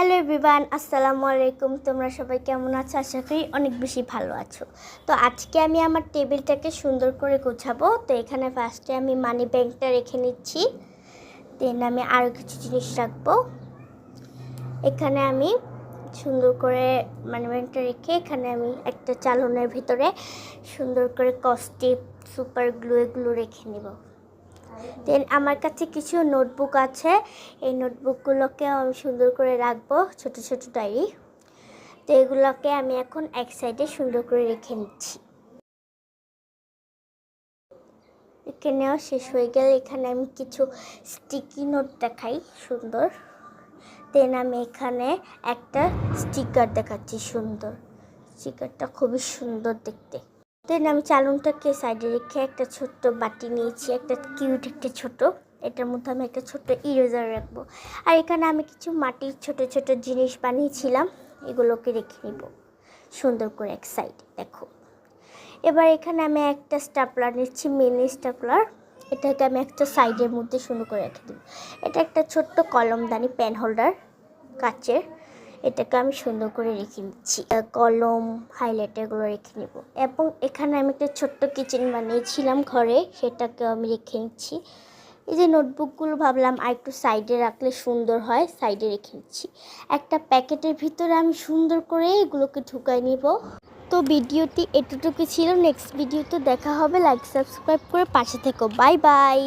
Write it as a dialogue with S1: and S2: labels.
S1: Hello everyone, আসসালামু আলাইকুম। তোমরা সবাই কেমন আছো? আশা করি অনেক বেশি ভালো আছো। তো আজকে আমি আমার টেবিলটাকে সুন্দর করে গোছাবো। তো এখানে ফার্স্টে আমি মানি ব্যাগটা রেখে নিচ্ছি, দেন আমি আরও কিছু জিনিস রাখবো। এখানে আমি সুন্দর করে মানি ব্যাগটা রেখে এখানে আমি একটা চালনের ভিতরে সুন্দর করে কস্টিপ, সুপার গ্লু এগুলো রেখে নিব। দেন আমার কাছে কিছু নোটবুক আছে, এই নোটবুকগুলোকেও আমি সুন্দর করে রাখবো, ছোট ছোট ডায়েরি। তো এগুলোকে আমি এখন এক সাইডে সুন্দর করে রেখে নিচ্ছি। এখানেও শেষ হয়ে গেলে এখানে আমি কিছু স্টিকি নোট দেখাই সুন্দর। দেন আমি এখানে একটা স্টিকার দেখাচ্ছি সুন্দর, স্টিকারটা খুবই সুন্দর দেখতে। দেন আমি চালনটাকে সাইডে রেখে একটা ছোট্ট বাটি নিয়েছি, একটা কিউট একটা ছোট, এটার মধ্যে আমি একটা ছোট্ট ইরেজার রাখবো। আর এখানে আমি কিছু মাটির ছোট ছোট জিনিস বানিয়েছিলাম, এগুলোকে রেখে নিব সুন্দর করে এক সাইডে। দেখো, এবার এখানে আমি একটা স্টাপলার নিচ্ছি, মিনি স্টাপলার। এটাকে আমি একটা সাইডের মধ্যে সুন্দর করে রেখে দিব। এটা একটা ছোট্ট কলমদানি, পেন হোল্ডার কাচের, এটাকে আমি সুন্দর করে রেখে নিচ্ছি। কলম, হাইলাইটার এগুলো রেখে নেব। এবং এখানে আমি একটা ছোট্ট কিচেন বানিয়েছিলাম ঘরে, সেটাকেও আমি রেখে নিচ্ছি। এই যে নোটবুকগুলো ভাবলাম আর একটু সাইডে রাখলে সুন্দর হয়, সাইডে রেখে নিচ্ছি। একটা প্যাকেটের ভিতরে আমি সুন্দর করে এগুলোকে ঢুকাই নিব। তো ভিডিওটি এতটুকু ছিল, নেক্সট ভিডিওতে দেখা হবে। লাইক সাবস্ক্রাইব করে পাশে থেকো। Bye bye.